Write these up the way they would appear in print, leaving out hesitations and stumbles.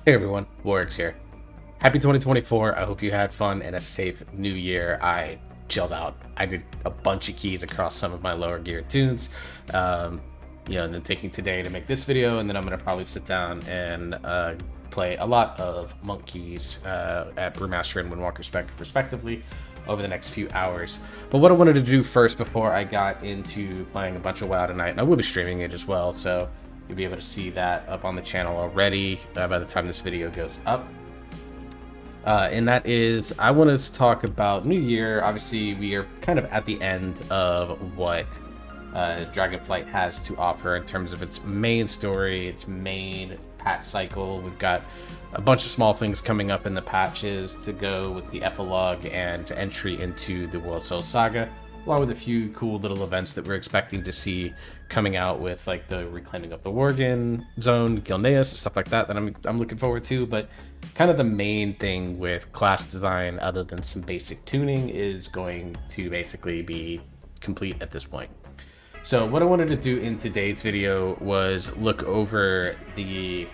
Hey everyone, Warwick's here. Happy 2024. I hope you had fun and a safe new year. I chilled out. I did a bunch of keys across some of my lower gear tunes. Um, and then taking today to make this video, and then I'm going to probably sit down and play a lot of monk keys at Brewmaster and Windwalker spec respectively over the next few hours. But what I wanted to do first before I got into playing a bunch of WoW tonight, and I will be streaming it as well, so you'll be able to see that up on the channel already by the time this video goes up. And that is, I want to talk about New Year. Obviously, we are kind of at the end of what Dragonflight has to offer in terms of its main story, its main patch cycle. We've got a bunch of small things coming up in the patches to go with the epilogue and entry into the World Soul Saga, along with a few cool little events that we're expecting to see coming out with, like the reclaiming of the Worgen zone, Gilneas, stuff like that I'm looking forward to. But kind of the main thing with class design, other than some basic tuning, is going to basically be complete at this point. So what I wanted to do in today's video was look over the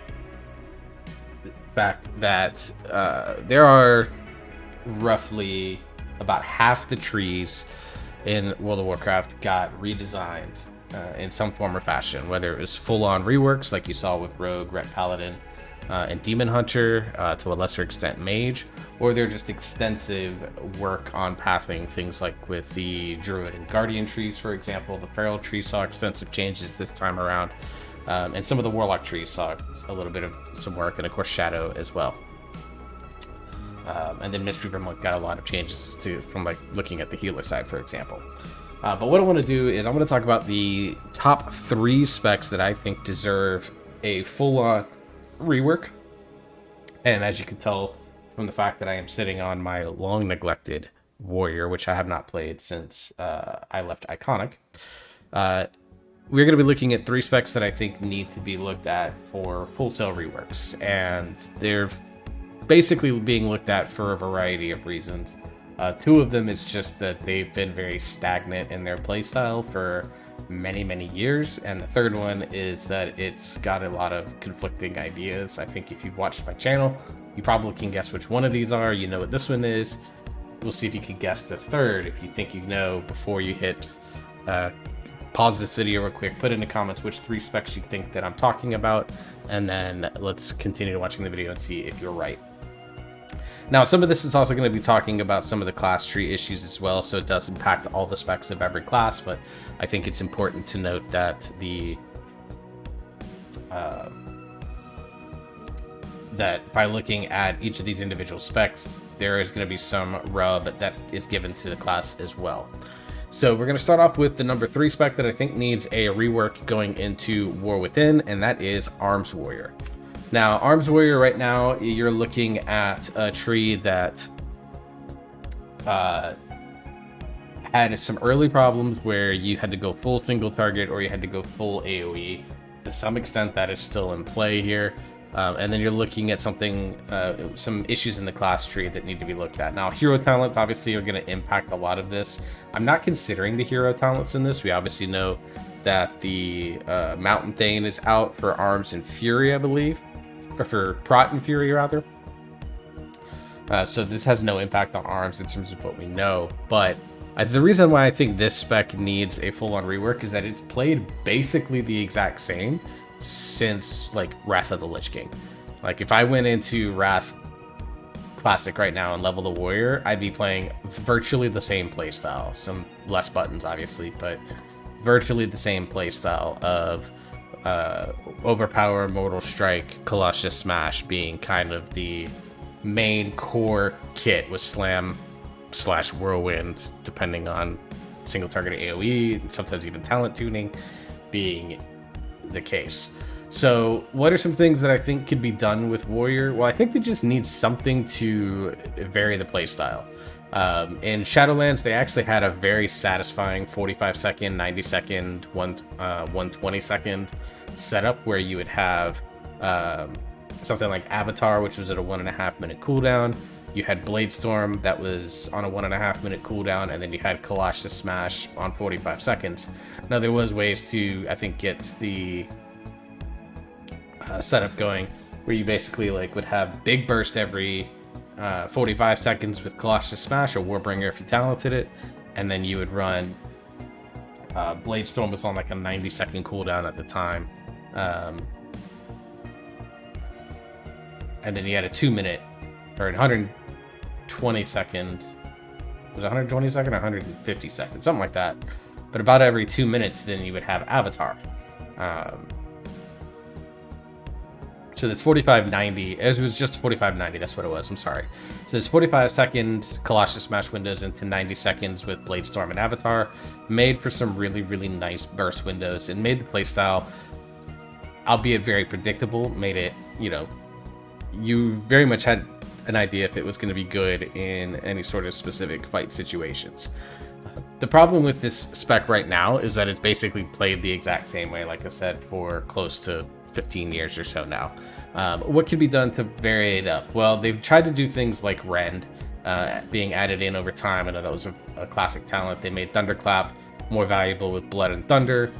fact that there are roughly about half the trees in World of Warcraft got redesigned in some form or fashion, whether it was full-on reworks like you saw with Rogue, Ret Paladin, and Demon Hunter, to a lesser extent Mage, or they're just extensive work on pathing, things like with the Druid and Guardian trees, for example. The Feral tree saw extensive changes this time around, and some of the Warlock trees saw a little bit of some work, and of course Shadow as well. And then Mistreaper Monk got a lot of changes too, from like looking at the healer side, for example. But what I want to do is I want to talk about the top 3 specs that I think deserve a full-on rework. And as you can tell from the fact that I am sitting on my long-neglected warrior, which I have not played since I left Iconic, we're going to be looking at 3 specs that I think need to be looked at for full-sale reworks. And they're basically being looked at for a variety of reasons. 2 of them is just that they've been very stagnant in their playstyle for many years, and the third one is that it's got a lot of conflicting ideas. I think if you've watched my channel, you probably can guess which one of these are. You know what this one is. We'll see if you can guess the third. If you think you know before you hit pause this video real quick, put in the comments which 3 specs you think that I'm talking about, and then let's continue watching the video and see if you're right. Now, some of this is also going to be talking about some of the class tree issues as well, so it does impact all the specs of every class, but I think it's important to note that that by looking at each of these individual specs, there is going to be some rub that is given to the class as well. So we're going to start off with the number 3 spec that I think needs a rework going into War Within, and that is Arms Warrior. Now, Arms Warrior right now, you're looking at a tree that had some early problems where you had to go full single target or you had to go full AoE. To some extent, that is still in play here. And then you're looking at something, some issues in the class tree that need to be looked at. Now, hero talents obviously are going to impact a lot of this. I'm not considering the hero talents in this. We obviously know that the Mountain Thane is out for Arms and Fury, I believe. Or for Prot and Fury, rather. So this has no impact on Arms in terms of what we know. But the reason why I think this spec needs a full-on rework is that it's played basically the exact same since, like, Wrath of the Lich King. Like, if I went into Wrath Classic right now and leveled a warrior, I'd be playing virtually the same playstyle. Some less buttons, obviously, but virtually the same playstyle of Overpower, Mortal Strike, Colossus Smash being kind of the main core kit, with Slam / Whirlwind, depending on single target AoE, sometimes even talent tuning being the case. So what are some things that I think could be done with Warrior? Well, I think they just need something to vary the playstyle. In Shadowlands, they actually had a very satisfying 45 second, 90 second, 120 second setup where you would have something like Avatar, which was at a 1.5 minute cooldown. You had Bladestorm that was on a 1.5 minute cooldown, and then you had Colossus Smash on 45 seconds. Now, there was ways to, I think, get the setup going where you basically like would have big burst every 45 seconds with Colossus Smash or Warbringer if you talented it, and then you would run Blade Storm was on like a 90-second cooldown at the time, and then you had a 2-minute or 120-second. Was it 120 second or 150 seconds, something like that. But about every 2 minutes, then you would have Avatar. So this 4590, it was just 4590, that's what it was, I'm sorry. So this 45-second Colossus Smash windows into 90 seconds with Blade Storm and Avatar made for some really, really nice burst windows and made the playstyle, albeit very predictable, made it, you know, you very much had an idea if it was going to be good in any sort of specific fight situations. The problem with this spec right now is that it's basically played the exact same way, like I said, for close to 15 years or so now. What can be done to vary it up? Well, they've tried to do things like Rend being added in over time. I know that was a classic talent. They made Thunderclap more valuable with Blood and Thunder.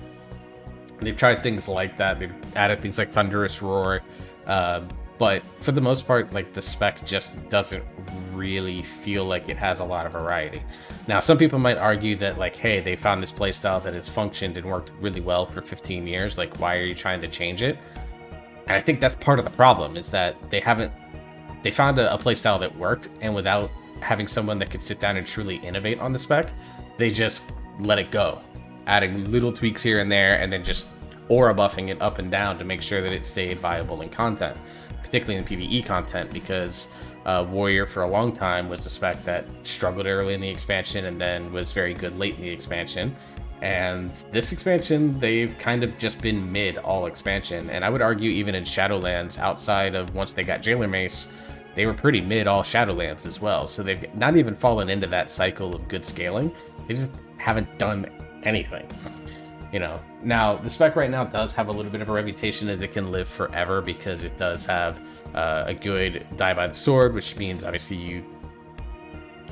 They've tried things like that. They've added things like Thunderous Roar. But for the most part, like, the spec just doesn't really feel like it has a lot of variety. Now, some people might argue that, like, hey, they found this playstyle that has functioned and worked really well for 15 years. Like, why are you trying to change it? And I think that's part of the problem, is that they found a playstyle that worked, and without having someone that could sit down and truly innovate on the spec, they just let it go, adding little tweaks here and there, and then just aura buffing it up and down to make sure that it stayed viable in content. Particularly in PvE content, because Warrior for a long time was a spec that struggled early in the expansion and then was very good late in the expansion. And this expansion, they've kind of just been mid all expansion. And I would argue even in Shadowlands, outside of once they got Jailer Mace, they were pretty mid all Shadowlands as well. So they've not even fallen into that cycle of good scaling. They just haven't done anything. You know, now the spec right now does have a little bit of a reputation as it can live forever, because it does have a good die by the sword, which means obviously you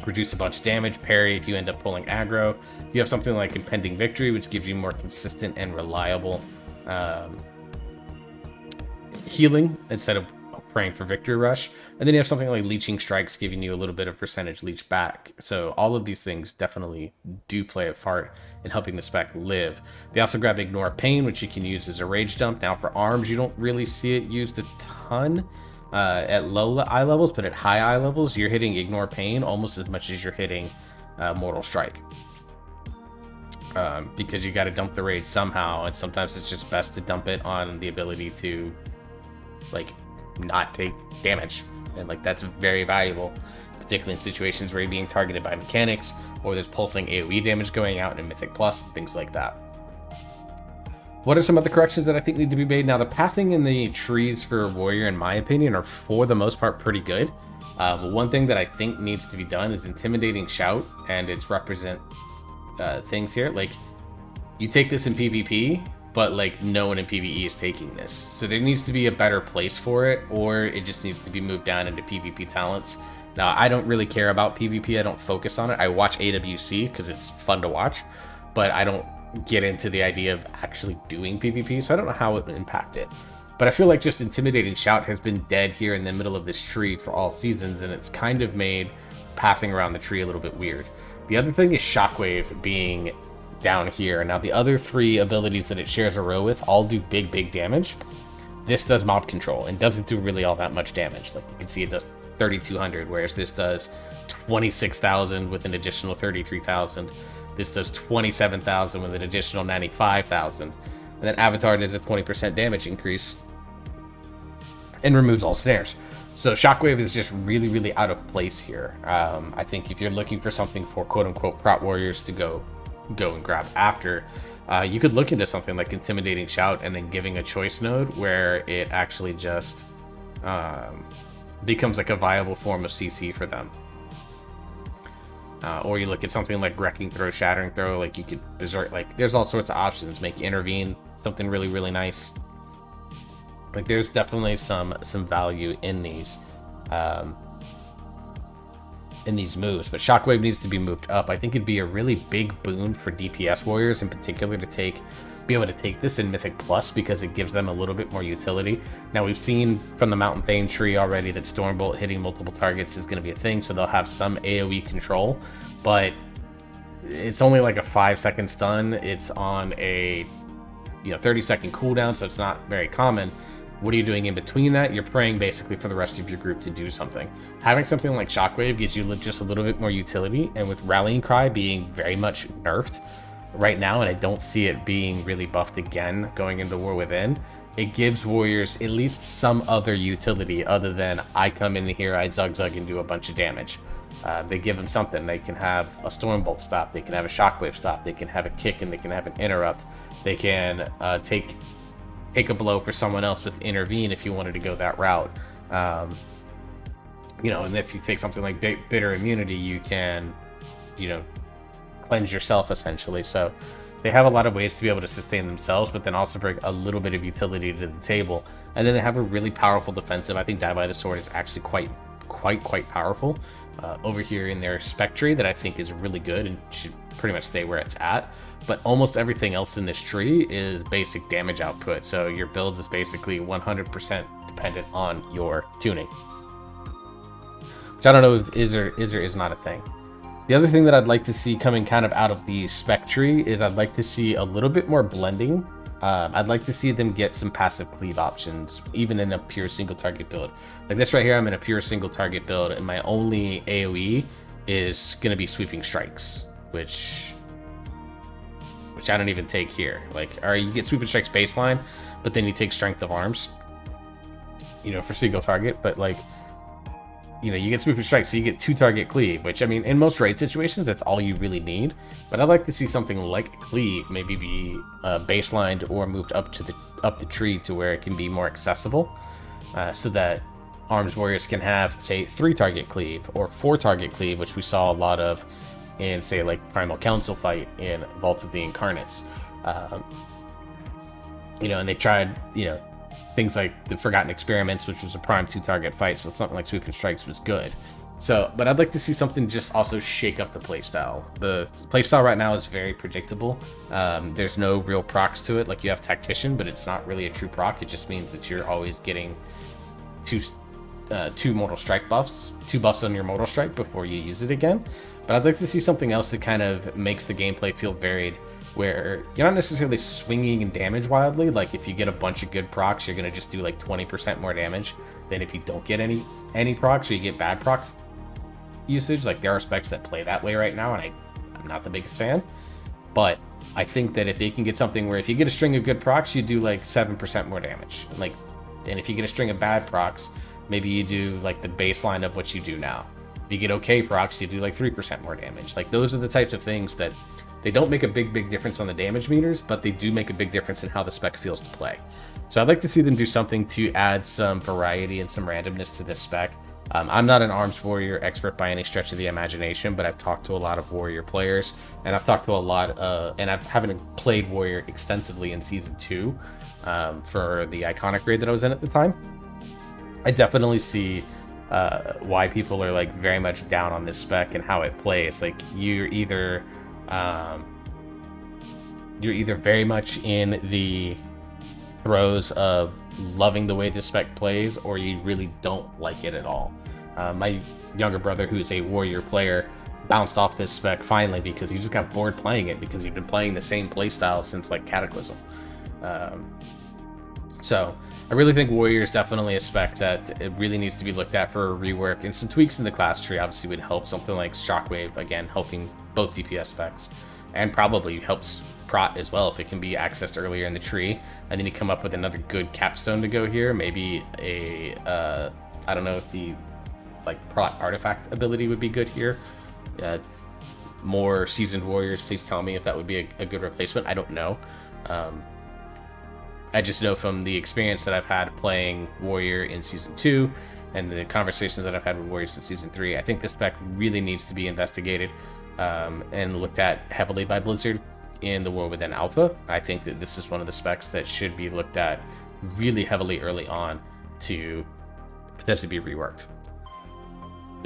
reduce a bunch of damage, parry if you end up pulling aggro. You have something like Impending Victory, which gives you more consistent and reliable healing instead of praying for Victory Rush. And then you have something like Leeching Strikes, giving you a little bit of percentage leech back. So all of these things definitely do play a part in helping the spec live. They also grab Ignore Pain, which you can use as a rage dump. Now for arms, you don't really see it used a ton at low eye levels, but at high eye levels, you're hitting Ignore Pain almost as much as you're hitting Mortal Strike. Because you got to dump the rage somehow, and sometimes it's just best to dump it on the ability to, like, not take damage, and like that's very valuable, particularly in situations where you're being targeted by mechanics, or there's pulsing AoE damage going out in Mythic Plus, things like that. What are some other corrections that I think need to be made? Now, the pathing in the trees for Warrior, in my opinion, are for the most part pretty good. But one thing that I think needs to be done is Intimidating Shout and its represent things here. Like, you take this in PvP, but like no one in PvE is taking this. So there needs to be a better place for it, or it just needs to be moved down into PvP talents. Now, I don't really care about PvP. I don't focus on it. I watch AWC because it's fun to watch, but I don't get into the idea of actually doing PvP, so I don't know how it would impact it. But I feel like just Intimidating Shout has been dead here in the middle of this tree for all seasons, and it's kind of made pathing around the tree a little bit weird. The other thing is Shockwave being down here. Now, the other three abilities that it shares a row with all do big damage. This does mob control and doesn't do really all that much damage. Like, you can see it does 3,200, whereas this does 26,000 with an additional 33,000. This does 27,000 with an additional 95,000. And then Avatar does a 20% damage increase and removes all snares. So Shockwave is just really out of place here. I think if you're looking for something for quote-unquote prot warriors to go and grab after, you could look into something like Intimidating Shout and then giving a choice node where it actually just becomes like a viable form of CC for them. Or you look at something like Wrecking Throw, Shattering Throw, like you could Berserk, like there's all sorts of options. Make Intervene something really nice. Like, there's definitely some value in these moves, but Shockwave needs to be moved up. I think it'd be a really big boon for DPS warriors in particular to take be able to take this in Mythic Plus because it gives them a little bit more utility. Now, we've seen from the Mountain Thane tree already that Stormbolt hitting multiple targets is going to be a thing, so they'll have some AoE control, but it's only like a 5-second stun. It's on a 30-second cooldown, so it's not very common. What are you doing in between that? You're praying basically for the rest of your group to do something. Having something like Shockwave gives you just a little bit more utility, and with Rallying Cry being very much nerfed right now, and I don't see it being really buffed again going into War Within, it gives warriors at least some other utility other than I come in here, I zug and do a bunch of damage. They give them something. They can have a Stormbolt stop, they can have a Shockwave stop, they can have a kick, and they can have an interrupt. They can take a blow for someone else with intervene if you wanted to go that route. And if you take something like bitter immunity, you can cleanse yourself essentially. So they have a lot of ways to be able to sustain themselves, but then also bring a little bit of utility to the table. And then they have a really powerful defensive. I think Die by the Sword is actually quite powerful over here in their spec tree that I think is really good and should pretty much stay where it's at. But almost everything else in this tree is basic damage output, so your build is basically 100% dependent on your tuning, which I don't know if is or is not a thing. The other thing that I'd like to see coming kind of out of the spec tree is I'd like to see a little bit more blending. I'd like to see them get some passive cleave options, even in a pure single target build. Like this right here, I'm in a pure single target build, and my only AoE is going to be sweeping strikes, which I don't even take here. Like, alright, you get sweeping strikes baseline, but then you take strength of arms, for single target. But like, you get sweeping strikes, so you get 2 target cleave, which, I mean, in most raid situations, that's all you really need. But I'd like to see something like cleave maybe be baselined or moved up the tree to where it can be more accessible, so that arms warriors can have, say, 3 target cleave or 4 target cleave, which we saw a lot of in, say, like Primal Council fight in Vault of the Incarnates. And they tried, things like the Forgotten Experiments, which was a prime 2-target fight, so something like Sweeping Strikes was good. So, but I'd like to see something just also shake up the playstyle. The playstyle right now is very predictable. There's no real procs to it. Like, you have Tactician, but it's not really a true proc. It just means that you're always getting two Mortal Strike buffs, 2 buffs on your Mortal Strike before you use it again. But I'd like to see something else that kind of makes the gameplay feel varied, where you're not necessarily swinging in damage wildly. Like, if you get a bunch of good procs, you're going to just do like 20% more damage than if you don't get any procs, or you get bad proc usage. Like, there are specs that play that way right now, and I'm not the biggest fan. But I think that if they can get something where if you get a string of good procs, you do like 7% more damage. And if you get a string of bad procs, maybe you do like the baseline of what you do now. If you get okay procs, you do like 3% more damage. Like, those are the types of things that they don't make a big difference on the damage meters, but they do make a big difference in how the spec feels to play. So I'd like to see them do something to add some variety and some randomness to this spec. I'm not an arms warrior expert by any stretch of the imagination, but I've talked to a lot of warrior players, and I've talked to a lot and I haven't played warrior extensively in season 2 for the iconic raid that I was in at the time. I definitely see why people are like very much down on this spec and how it plays. Like, you're either very much in the throes of loving the way this spec plays, or you really don't like it at all. My younger brother, who's a warrior player, bounced off this spec finally because he just got bored playing it, because he'd been playing the same playstyle since like Cataclysm. So I really think warrior is definitely a spec that it really needs to be looked at for a rework, and some tweaks in the class tree obviously would help. Something like Shockwave, again, helping both DPS specs, and probably helps Prot as well if it can be accessed earlier in the tree. And then you come up with another good capstone to go here, maybe a I don't know if the like Prot artifact ability would be good here. More seasoned warriors, please tell me if that would be a good replacement. I don't know. I just know from the experience that I've had playing warrior in season 2 and the conversations that I've had with warriors in season 3, I think this spec really needs to be investigated and looked at heavily by Blizzard in the War Within Alpha. I think that this is one of the specs that should be looked at really heavily early on to potentially be reworked.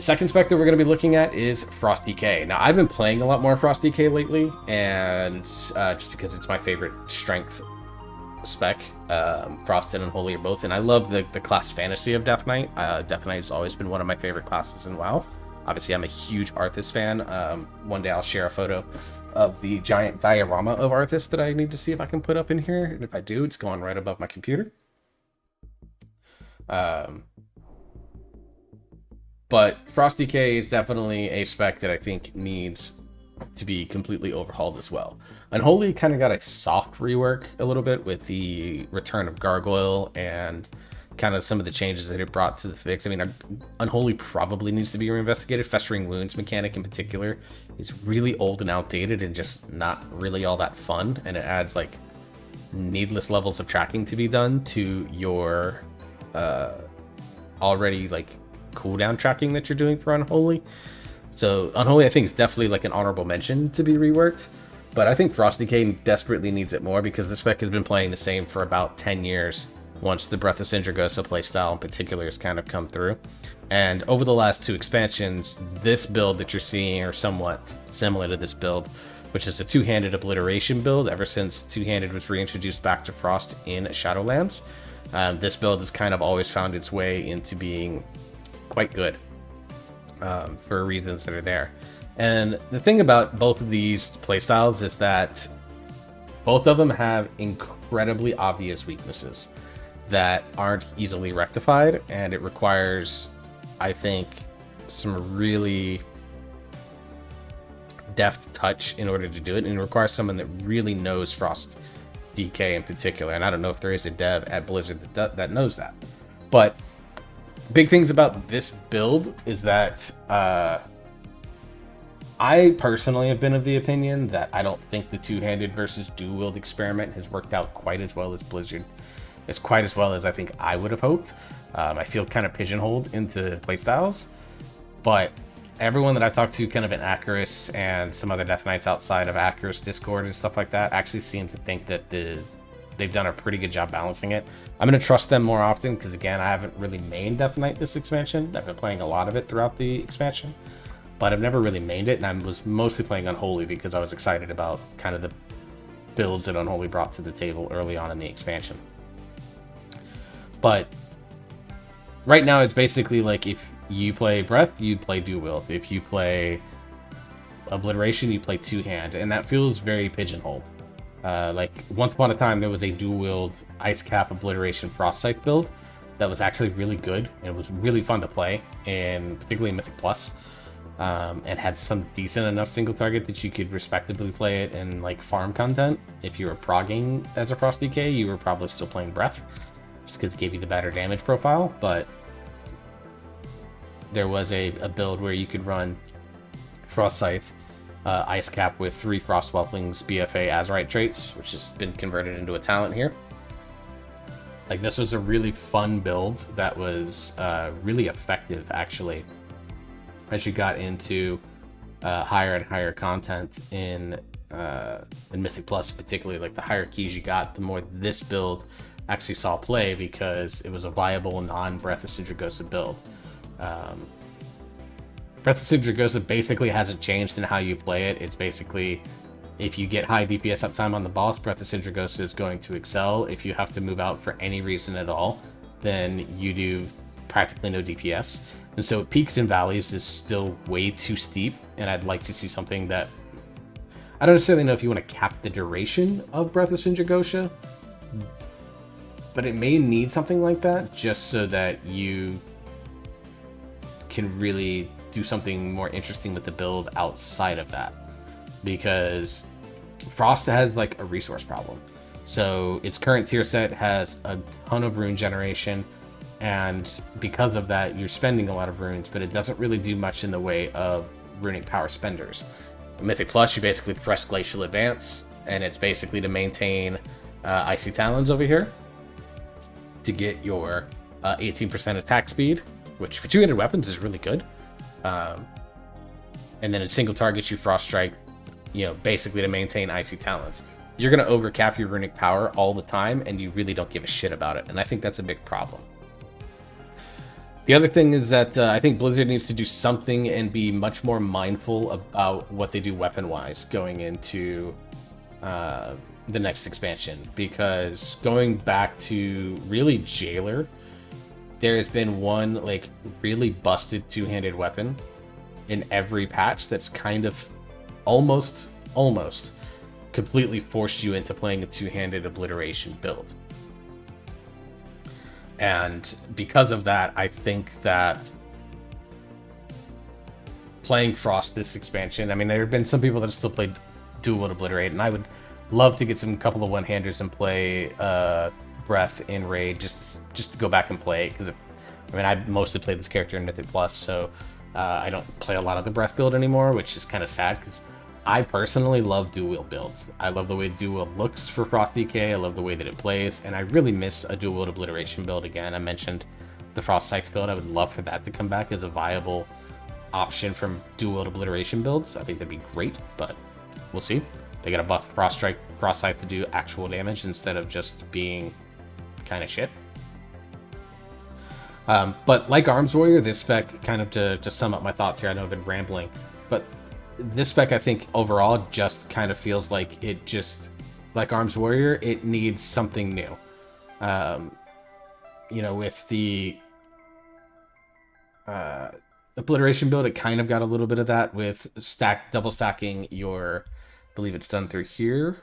The second spec that we're going to be looking at is Frost Decay. Now, I've been playing a lot more Frost Decay lately, and just because it's my favorite strength spec. Frost and Unholy are both, and I love the class fantasy of Death Knight. Death Knight has always been one of my favorite classes in WoW. Obviously, I'm a huge Arthas fan. One day I'll share a photo of the giant diorama of Arthas that I need to see if I can put up in here, and if I do, it's going right above my computer. But Frost Decay is definitely a spec that I think needs to be completely overhauled as well. Unholy kind of got a soft rework a little bit with the return of Gargoyle and kind of some of the changes that it brought to the fix. I mean, Unholy probably needs to be reinvestigated. Festering Wounds mechanic in particular is really old and outdated and just not really all that fun, and it adds like needless levels of tracking to be done to your already like cooldown tracking that you're doing for Unholy. So Unholy, I think, is definitely like an honorable mention to be reworked, but I think Frost Decay desperately needs it more because the spec has been playing the same for about 10 years once the Breath of Sindragosa playstyle in particular has kind of come through. And over the last 2 expansions, this build that you're seeing are somewhat similar to this build, which is a two-handed obliteration build ever since two-handed was reintroduced back to Frost in Shadowlands. This build has kind of always found its way into being quite good for reasons that are there. And the thing about both of these playstyles is that both of them have incredibly obvious weaknesses that aren't easily rectified, and it requires, I think, some really deft touch in order to do it, and it requires someone that really knows Frost DK in particular. And I don't know if there is a dev at Blizzard that knows that. But big things about this build is that I personally have been of the opinion that I don't think the two-handed versus dual-wield experiment has worked out quite as well as Blizzard. It's quite as well as I think I would have hoped. I feel kind of pigeonholed into playstyles, but everyone that I talked to kind of in Acarus and some other Death Knights outside of Acarus Discord and stuff like that actually seem to think that they've done a pretty good job balancing it. I'm going to trust them more often because, again, I haven't really mained Death Knight this expansion. I've been playing a lot of it throughout the expansion, but I've never really mained it, and I was mostly playing Unholy because I was excited about kind of the builds that Unholy brought to the table early on in the expansion. But right now it's basically like if you play Breath, you play Dual Wield. If you play Obliteration, you play two-hand, and that feels very pigeonholed. Like once upon a time there was a Dual Wield Ice Cap Obliteration Frost Scythe build that was actually really good and it was really fun to play, and particularly in Mythic Plus, and had some decent enough single target that you could respectably play it in like farm content. If you were progging as a Frost DK, you were probably still playing Breath, just because it gave you the better damage profile. But there was a build where you could run Frost Scythe, Ice Cap with 3 Frost Whelplings BFA Azurite traits, which has been converted into a talent here. Like, this was a really fun build that was really effective, actually, as you got into higher and higher content in Mythic Plus, particularly. Like, the higher keys you got, the more this build actually saw play because it was a viable non-Breath of Sindragosa build. Breath of Sindragosa basically hasn't changed in how you play it. It's basically, if you get high DPS uptime on the boss, Breath of Sindragosa is going to excel. If you have to move out for any reason at all, then you do practically no DPS. And so peaks and valleys is still way too steep, and I'd like to see something that... I don't necessarily know if you want to cap the duration of Breath of Sindragosa, but it may need something like that just so that you can really do something more interesting with the build outside of that. Because Frost has like a resource problem. So its current tier set has a ton of rune generation, and because of that you're spending a lot of runes, but it doesn't really do much in the way of runic power spenders. In Mythic Plus, you basically press Glacial Advance, and it's basically to maintain Icy Talons over here to get your 18% attack speed, which for two-handed weapons is really good. And then in single targets, you Frost Strike, basically to maintain Icy Talons. You're going to overcap your runic power all the time, and you really don't give a shit about it. And I think that's a big problem. The other thing is that I think Blizzard needs to do something and be much more mindful about what they do weapon-wise going into the next expansion, because going back to really Jailer, there has been one like really busted two-handed weapon in every patch that's kind of almost completely forced you into playing a two-handed obliteration build. And because of that, I think that playing Frost this expansion, I mean, there have been some people that still play dual obliterate, and I would love to get some couple of one-handers and play Breath in Raid just to go back and play it, because I mean, I mostly play this character in Mythic Plus, so I don't play a lot of the Breath build anymore, which is kind of sad, because I personally love dual-wield builds. I love the way dual-wield looks for Frost DK, I love the way that it plays, and I really miss a dual-wield obliteration build again. I mentioned the Frost Scythe build. I would love for that to come back as a viable option from dual-wield obliteration builds. I think that'd be great, but we'll see. They gotta buff Frost Strike, Frost Scythe to do actual damage instead of just being kind of shit. But like Arms Warrior, this spec, kind of to sum up my thoughts here, I know I've been rambling, but this spec, I think, overall just kind of feels like it just, like Arms Warrior, it needs something new. You know, with the obliteration build, it kind of got a little bit of that with double stacking your, I believe it's done through here.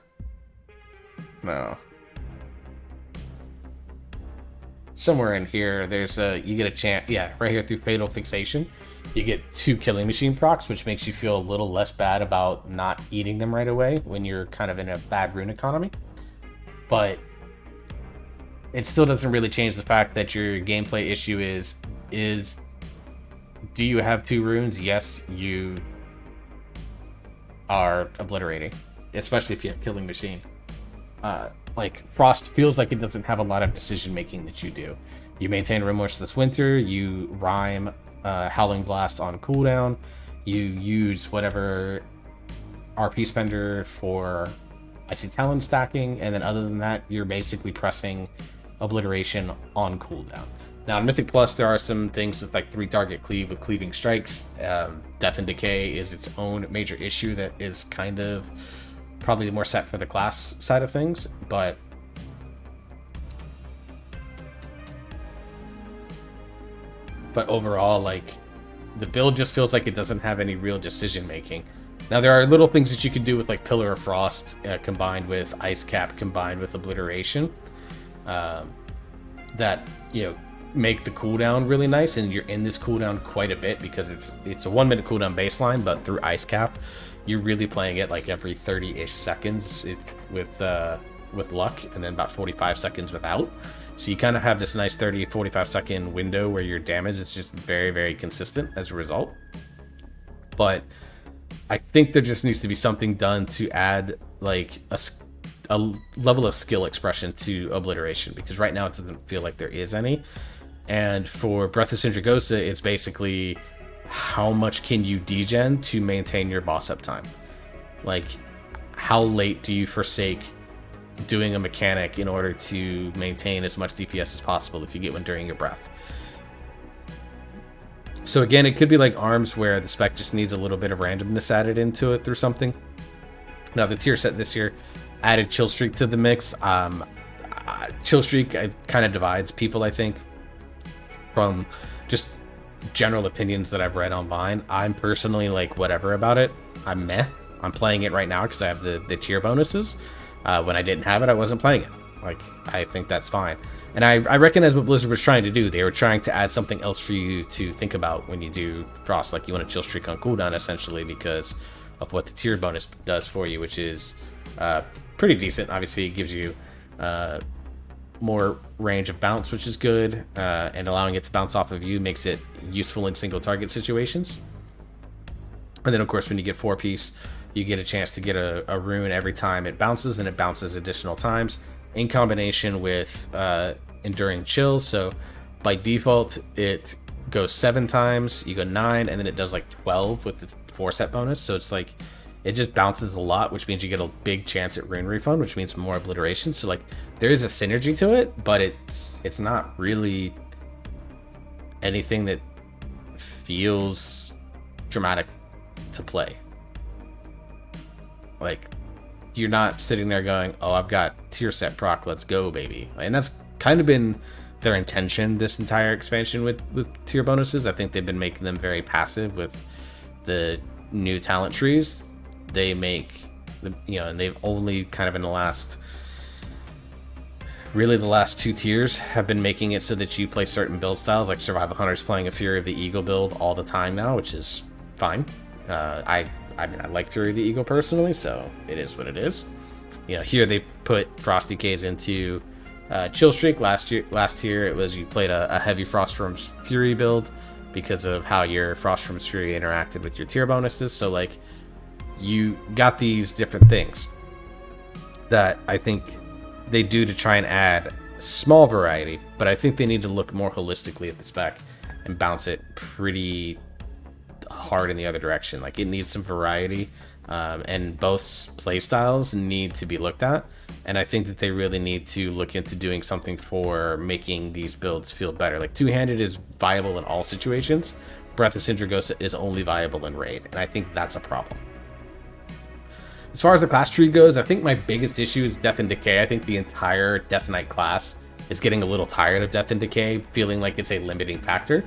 No. Somewhere in here, there's you get a chance, yeah, right here through Fatal Fixation, you get 2 Killing Machine procs, which makes you feel a little less bad about not eating them right away when you're kind of in a bad rune economy. But it still doesn't really change the fact that your gameplay issue is do you have 2 runes? Yes, you are obliterating, especially if you have Killing Machine. Like, Frost feels like it doesn't have a lot of decision making that you do. You maintain Remorse this winter, you rhyme Howling Blast on cooldown, you use whatever RP spender for Icy Talon stacking, and then other than that, you're basically pressing obliteration on cooldown. Now in Mythic Plus, there are some things with like 3-target cleave with cleaving strikes. Death and Decay is its own major issue that is kind of probably more set for the class side of things, but overall, like, the build just feels like it doesn't have any real decision making. Now there are little things that you can do with like Pillar of Frost combined with Ice Cap combined with obliteration that, you know, make the cooldown really nice, and you're in this cooldown quite a bit because it's a 1 minute cooldown baseline, but through Ice Cap you're really playing it like every 30-ish seconds with luck, and then about 45 seconds without. So you kind of have this nice 30-45 second window where your damage is just very, very consistent as a result. But I think there just needs to be something done to add like a level of skill expression to obliteration, because right now it doesn't feel like there is any. And for Breath of Sindragosa, it's basically how much can you degen to maintain your boss uptime? Like, how late do you forsake doing a mechanic in order to maintain as much DPS as possible if you get one during your breath? So again, it could be like Arms, where the spec just needs a little bit of randomness added into it through something. Now the tier set this year added Chill Streak to the mix. Chill Streak kind of divides people, I think, from just general opinions that I've read online. I'm personally like whatever about it. I'm meh. I'm playing it right now because I have the tier bonuses. When I didn't have it, I wasn't playing it. Like, I think that's fine. And I recognize what Blizzard was trying to do. They were trying to add something else for you to think about when you do Frost. Like, you want to Chill Streak on cooldown, essentially, because of what the tier bonus does for you, which is pretty decent. Obviously, it gives you more range of bounce, which is good, and allowing it to bounce off of you makes it useful in single target situations. And then, of course, when you get 4-piece, you get a chance to get a rune every time it bounces, and it bounces additional times in combination with Enduring Chill. So by default, it goes 7 times, you go 9, and then it does like 12 with the 4-set bonus. So it's like, it just bounces a lot, which means you get a big chance at rune refund, which means more obliteration. So like, there is a synergy to it, but it's not really anything that feels dramatic to play. Like, you're not sitting there going, oh, I've got tier set proc, let's go, baby. And that's kind of been their intention this entire expansion with tier bonuses. I think they've been making them very passive with the new talent trees. They make, and they've only kind of in the last 2 tiers have been making it so that you play certain build styles, like Survival Hunter's playing a Fury of the Eagle build all the time now, which is fine. I like Fury of the Eagle personally, so it is what it is. Here they put Frosty K's into Chill Streak. Last year it was you played a heavy Frostworm's Fury build because of how your Frostworm's Fury interacted with your tier bonuses. So like, you got these different things that I think they do to try and add small variety, but I think they need to look more holistically at the spec and bounce it pretty hard in the other direction. Like, it needs some variety, and both playstyles need to be looked at, and I think that they really need to look into doing something for making these builds feel better. Like, two-handed is viable in all situations. Breath of Sindragosa is only viable in raid, and I think that's a problem. As far as the class tree goes, I think my biggest issue is Death and Decay. I think the entire Death Knight class is getting a little tired of Death and Decay, feeling like it's a limiting factor.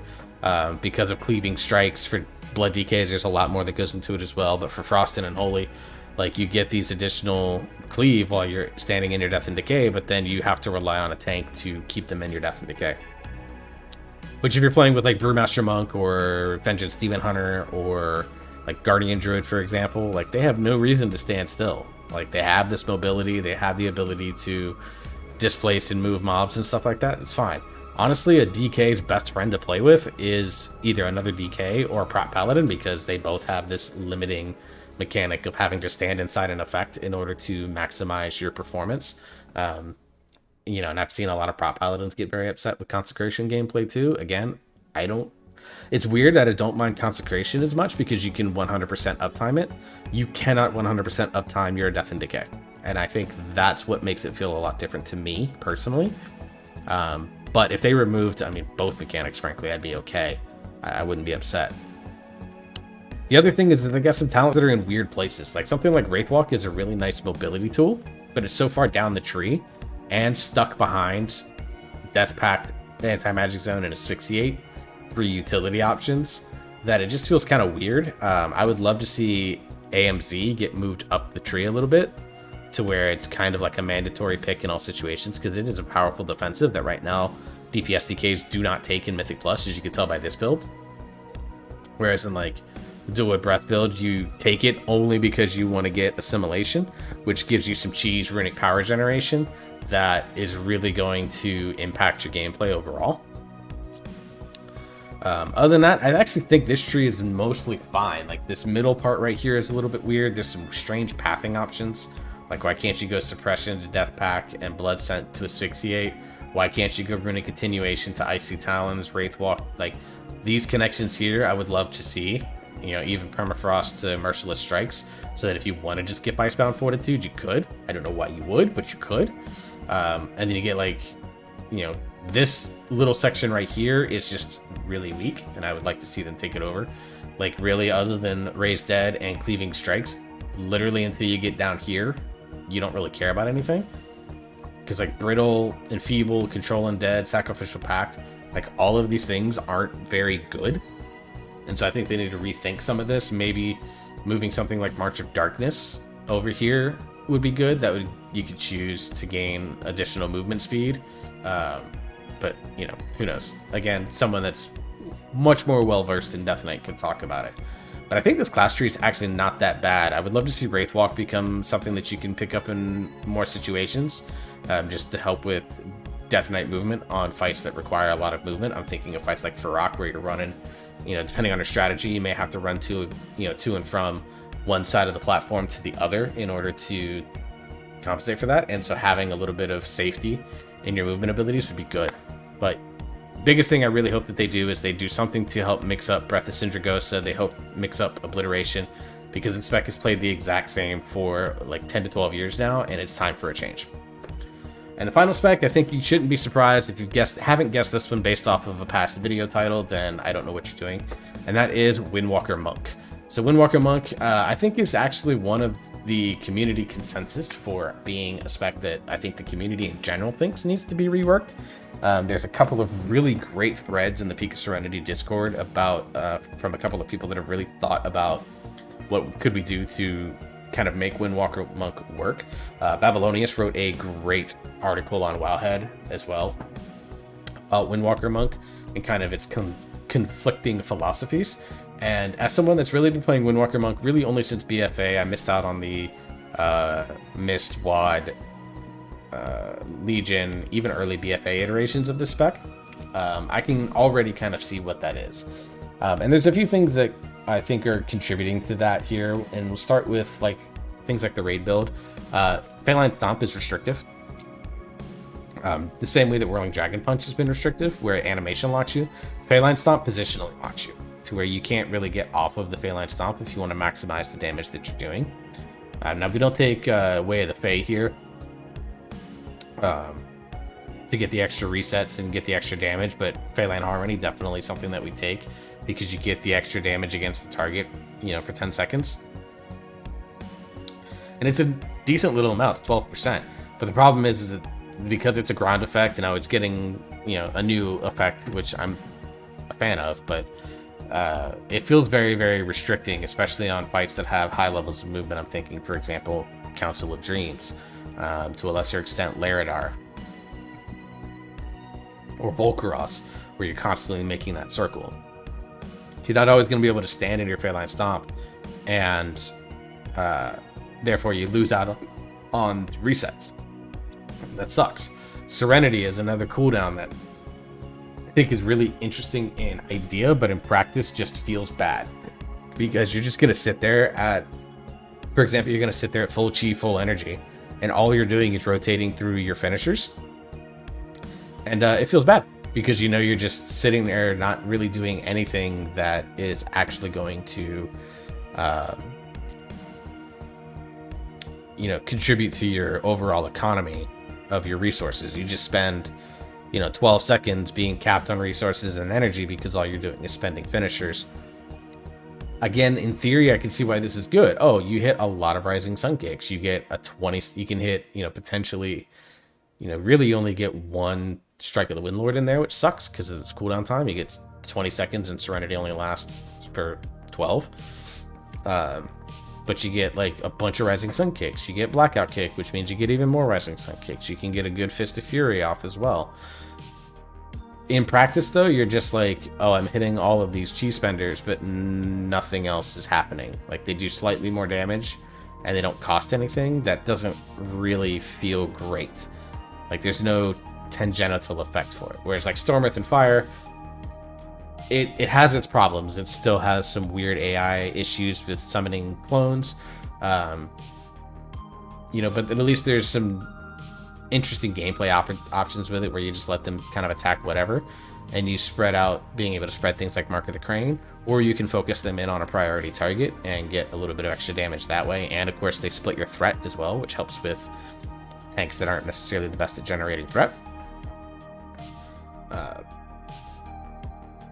Because of cleaving strikes for Blood DKs, there's a lot more that goes into it as well. But for Frost and Unholy, like, you get these additional cleave while you're standing in your Death and Decay, but then you have to rely on a tank to keep them in your Death and Decay. Which, if you're playing with like Brewmaster Monk or Vengeance Demon Hunter or like Guardian Druid, for example, like, they have no reason to stand still. Like, they have this mobility, they have the ability to displace and move mobs and stuff like that. It's fine. Honestly, a DK's best friend to play with is either another DK or a Prot Paladin, because they both have this limiting mechanic of having to stand inside an effect in order to maximize your performance. And I've seen a lot of Prot Paladins get very upset with Consecration gameplay too. Again, it's weird that I don't mind Consecration as much, because you can 100% uptime it. You cannot 100% uptime your Death and Decay. And I think that's what makes it feel a lot different to me, personally. But if they removed, both mechanics, frankly, I'd be okay. I wouldn't be upset. The other thing is that they got some talents that are in weird places. Like, something like Wraithwalk is a really nice mobility tool, but it's so far down the tree and stuck behind Death Pact, Anti-Magic Zone, and Asphyxiate, 3 utility options, that it just feels kind of weird. I would love to see AMZ get moved up the tree a little bit to where it's kind of like a mandatory pick in all situations, because it is a powerful defensive that right now DPS DKs do not take in Mythic Plus, as you can tell by this build. Whereas in like Dual Breath build, you take it only because you want to get Assimilation, which gives you some cheese runic power generation that is really going to impact your gameplay overall. Other than that, I actually think this tree is mostly fine. Like, this middle part right here is a little bit weird. There's some strange pathing options. Like, why can't you go Suppression to Death Pack and Blood Scent to Asphyxiate? Why can't you go Runic Continuation to Icy Talons, Wraithwalk? Like, these connections here, I would love to see. Even Permafrost to Merciless Strikes, so that if you want to just skip Icebound Fortitude, you could. I don't know why you would, but you could. And then you get, like, this little section right here is just really weak, and I would like to see them take it over. Like, really, other than Raised Dead and Cleaving Strikes, literally until you get down here, you don't really care about anything. Because, like, Brittle, Enfeeble, Control Undead, Sacrificial Pact, like, all of these things aren't very good. And so I think they need to rethink some of this. Maybe moving something like March of Darkness over here would be good. You could choose to gain additional movement speed. But, who knows? Again, someone that's much more well-versed in Death Knight could talk about it. But I think this class tree is actually not that bad. I would love to see Wraithwalk become something that you can pick up in more situations, just to help with Death Knight movement on fights that require a lot of movement. I'm thinking of fights like Farrak, where you're running, depending on your strategy, you may have to run to and from one side of the platform to the other in order to compensate for that. And so having a little bit of safety in your movement abilities would be good. But biggest thing I really hope that they do is they do something to help mix up Breath of Sindragosa. They hope mix up Obliteration, because the spec has played the exact same for like 10 to 12 years now, and it's time for a change. And the final spec, I think you shouldn't be surprised if you haven't guessed this one based off of a past video title, then I don't know what you're doing. And that is Windwalker Monk. So Windwalker Monk, I think is actually one of the community consensus for being a spec that I think the community in general thinks needs to be reworked. There's a couple of really great threads in the Peak of Serenity Discord about from a couple of people that have really thought about what could we do to kind of make Windwalker Monk work. Babylonius wrote a great article on Wowhead as well about Windwalker Monk and kind of its conflicting philosophies. And as someone that's really been playing Windwalker Monk really only since BFA, I missed out on the Mist, WAD, Legion, even early BFA iterations of this spec. I can already kind of see what that is. And there's a few things that I think are contributing to that here, and we'll start with like things like the raid build. Feline Stomp is restrictive. The same way that Whirling Dragon Punch has been restrictive, where animation locks you. Feline Stomp positionally locks you, to where you can't really get off of the Feline Stomp if you want to maximize the damage that you're doing. Now we don't take Way of the Fae here to get the extra resets and get the extra damage, but Feline Harmony definitely something that we take because you get the extra damage against the target, you know, for 10 seconds. And it's a decent little amount, it's 12%. But the problem is that because it's a ground effect, and now it's getting, you know, a new effect, which I'm a fan of, but it feels very, very restricting, especially on fights that have high levels of movement. I'm thinking, for example, Council of Dreams, to a lesser extent, Laridar, or Volcaros, where you're constantly making that circle. You're not always going to be able to stand in your Feline Stomp, and therefore you lose out on resets. That sucks. Serenity is another cooldown that I think is really interesting in idea, but in practice just feels bad. Because you're just going to sit there at, for example, you're going to sit there at full chi, full energy, and all you're doing is rotating through your finishers. And it feels bad, because you know you're just sitting there not really doing anything that is actually going to you know, contribute to your overall economy of your resources. You just spend, you know, 12 seconds being capped on resources and energy because all you're doing is spending finishers. Again, in theory, I can see why this is good. Oh, you hit a lot of Rising Sun kicks. You get a 20, you can hit, you know, potentially, you know, really you only get one Strike of the Windlord in there, which sucks because of its cooldown time. You get 20 seconds and Serenity only lasts for 12. But you get like a bunch of Rising Sun kicks. You get Blackout Kick, which means you get even more Rising Sun kicks. You can get a good Fist of Fury off as well. In practice, though, you're just like, oh, I'm hitting all of these chi spenders, but nothing else is happening. Like, they do slightly more damage, and they don't cost anything. That doesn't really feel great. Like, there's no tangential effect for it. Whereas, like, Storm, Earth, and Fire, it has its problems. It still has some weird AI issues with summoning clones. You know, but at least there's some interesting gameplay options with it, where you just let them kind of attack whatever, and you spread out, being able to spread things like Mark of the Crane, or you can focus them in on a priority target and get a little bit of extra damage that way. And of course, they split your threat as well, which helps with tanks that aren't necessarily the best at generating threat.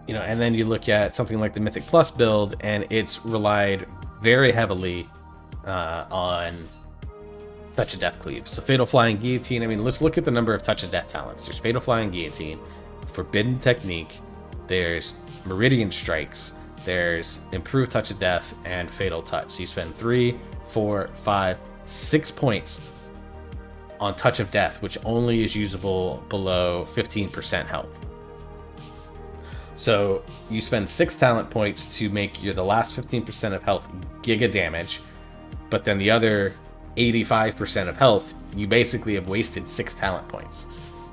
You know, and then you look at something like the Mythic Plus build, and it's relied very heavily on Touch of Death Cleave. So Fatal Flying Guillotine, I mean, let's look at the number of Touch of Death talents. There's Fatal Flying Guillotine, Forbidden Technique, there's Meridian Strikes, there's Improved Touch of Death, and Fatal Touch. So you spend 3, 4, 5, 6 points on Touch of Death, which only is usable below 15% health. So you spend 6 talent points to make the last 15% of health giga damage, but then the other 85% of health, you basically have wasted 6 talent points.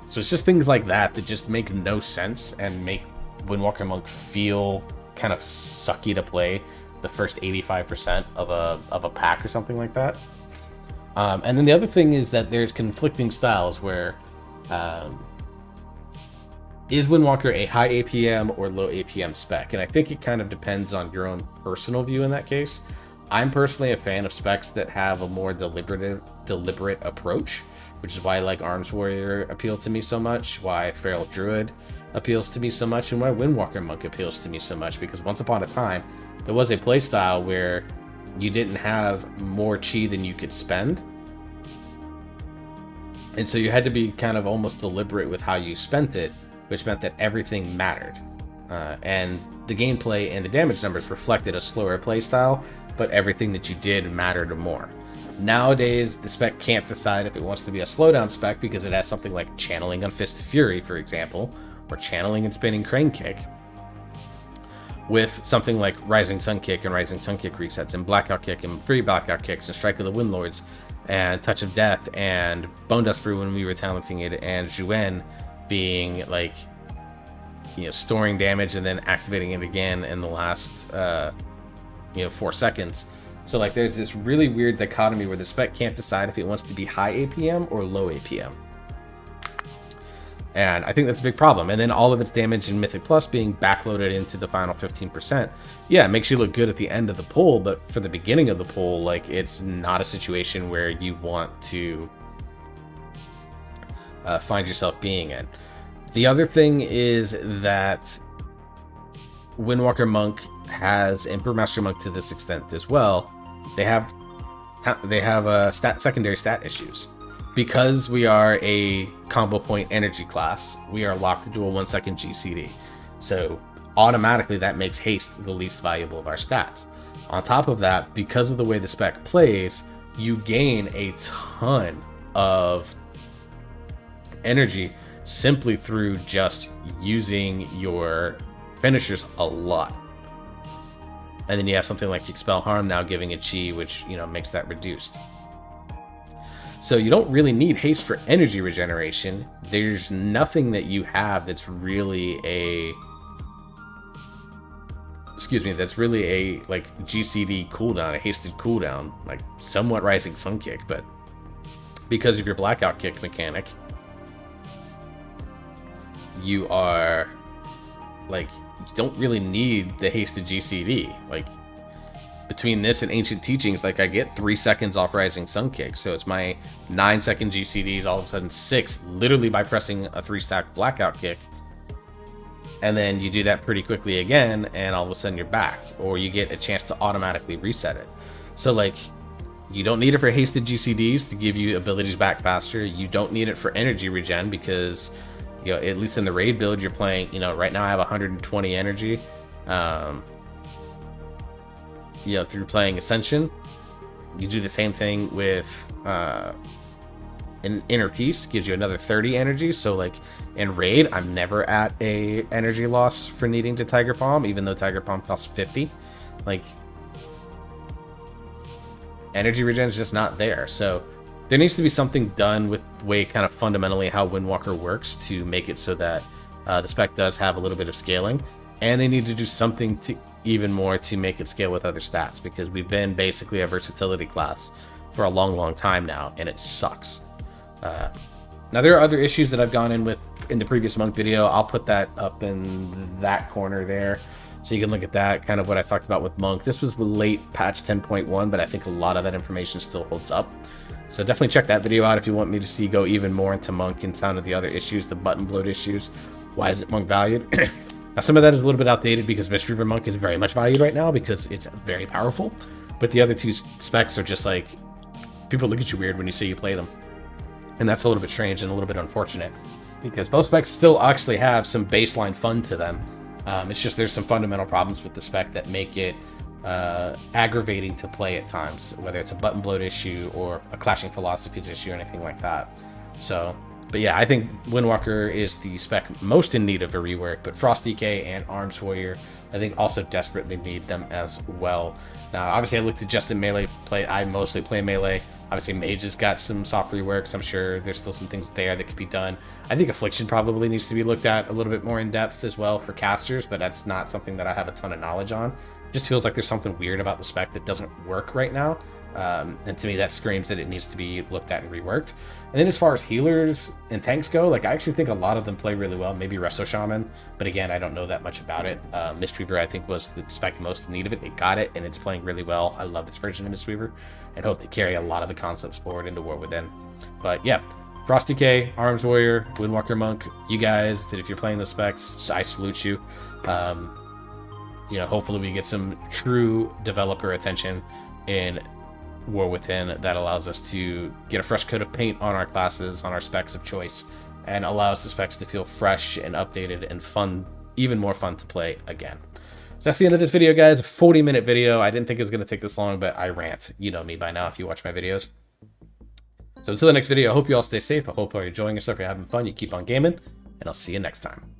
So it's just things like that that just make no sense and make Windwalker Monk feel kind of sucky to play the first 85% of a pack or something like that. And then the other thing is that there's conflicting styles where is Windwalker a high APM or low APM spec? And I think it kind of depends on your own personal view in that case. I'm personally a fan of specs that have a more deliberate approach, which is why like Arms Warrior appealed to me so much, why Feral Druid appeals to me so much, and why Windwalker Monk appeals to me so much, because once upon a time, there was a playstyle where you didn't have more chi than you could spend. And so you had to be kind of almost deliberate with how you spent it, which meant that everything mattered. And the gameplay and the damage numbers reflected a slower playstyle, but everything that you did mattered more. Nowadays, the spec can't decide if it wants to be a slowdown spec because it has something like channeling on Fist of Fury, for example, or channeling and spinning Crane Kick, with something like Rising Sun Kick and Rising Sun Kick resets, and Blackout Kick and 3 Blackout Kicks, and Strike of the Windlords, and Touch of Death, and Bone Dust Brew when we were talenting it, and Juen being like, you know, storing damage and then activating it again in the last 4 seconds. So like there's this really weird dichotomy where the spec can't decide if it wants to be high APM or low APM. And I think that's a big problem. And then all of its damage in Mythic Plus being backloaded into the final 15%. Yeah, it makes you look good at the end of the pull, but for the beginning of the pull, like it's not a situation where you want to find yourself being in. The other thing is that Windwalker Monk has, and Brewmaster Monk to this extent as well, they have secondary stat issues. Because we are a combo point energy class, we are locked into a 1 second GCD. So automatically that makes haste the least valuable of our stats. On top of that, because of the way the spec plays, you gain a ton of energy simply through just using your finishers a lot. And then you have something like Expel Harm now giving a chi, which, you know, makes that reduced. So you don't really need haste for energy regeneration. There's nothing that you have that's really a like GCD cooldown, a hasted cooldown, like somewhat Rising Sun Kick, but because of your Blackout Kick mechanic, you are like, you don't really need the hasted GCD. Like between this and Ancient Teachings, like I get 3 seconds off Rising Sun Kick, so it's my 9 second GCDs all of a sudden 6, literally by pressing a 3-stack Blackout Kick, and then you do that pretty quickly again, and all of a sudden you're back, or you get a chance to automatically reset it. So like, you don't need it for hasted GCDs to give you abilities back faster. You don't need it for energy regen because, you know, at least in the raid build you're playing, you know, right now I have 120 energy. You know, through playing Ascension. You do the same thing with an Inner Peace, gives you another 30 energy. So like in raid, I'm never at a energy loss for needing to Tiger Palm, even though Tiger Palm costs 50. Like, energy regen is just not there. So there needs to be something done with the way kind of fundamentally how Windwalker works to make it so that the spec does have a little bit of scaling, and they need to do something to even more to make it scale with other stats, because we've been basically a versatility class for a long time now, and it sucks. Now there are other issues that I've gone in with in the previous monk video. I'll put that up in that corner there so you can look at that, kind of what I talked about with monk. This was the late patch 10.1, but I think a lot of that information still holds up, so definitely check that video out if you want me to see go even more into monk and some of the other issues, the button bloat issues. Why is it monk valued? Now, some of that is a little bit outdated because Mistweaver Monk is very much valued right now because it's very powerful. But the other two specs are just like, people look at you weird when you see you play them. And that's a little bit strange and a little bit unfortunate, because both specs still actually have some baseline fun to them. It's just there's some fundamental problems with the spec that make it aggravating to play at times, whether it's a button bloat issue or a clashing philosophies issue or anything like that. So... but yeah, I think Windwalker is the spec most in need of a rework, but Frost DK and Arms Warrior, I think, also desperately need them as well. Now, obviously, I looked at just in melee play. I mostly play melee. Obviously, Mage has got some soft reworks. I'm sure there's still some things there that could be done. I think Affliction probably needs to be looked at a little bit more in depth as well for casters, but that's not something that I have a ton of knowledge on. It just feels like there's something weird about the spec that doesn't work right now. And to me, that screams that it needs to be looked at and reworked. And then as far as healers and tanks go, like I actually think a lot of them play really well. Maybe Resto Shaman, but again, I don't know that much about it. Mistweaver, I think, was the spec most in need of it. It got it, and it's playing really well. I love this version of Mistweaver, and hope to carry a lot of the concepts forward into War Within. But yeah, Frost Decay, Arms Warrior, Windwalker Monk, you guys, that if you're playing the specs, I salute you. You know, hopefully we get some true developer attention in War Within that allows us to get a fresh coat of paint on our classes, on our specs of choice, and allows the specs to feel fresh and updated and fun, even more fun to play again. So that's the end of this video, guys. A 40-minute video. I didn't think it was going to take this long, but I rant. You know me by now if you watch my videos. So until the next video, I hope you all stay safe. I hope you're enjoying yourself, you're having fun, you keep on gaming, and I'll see you next time.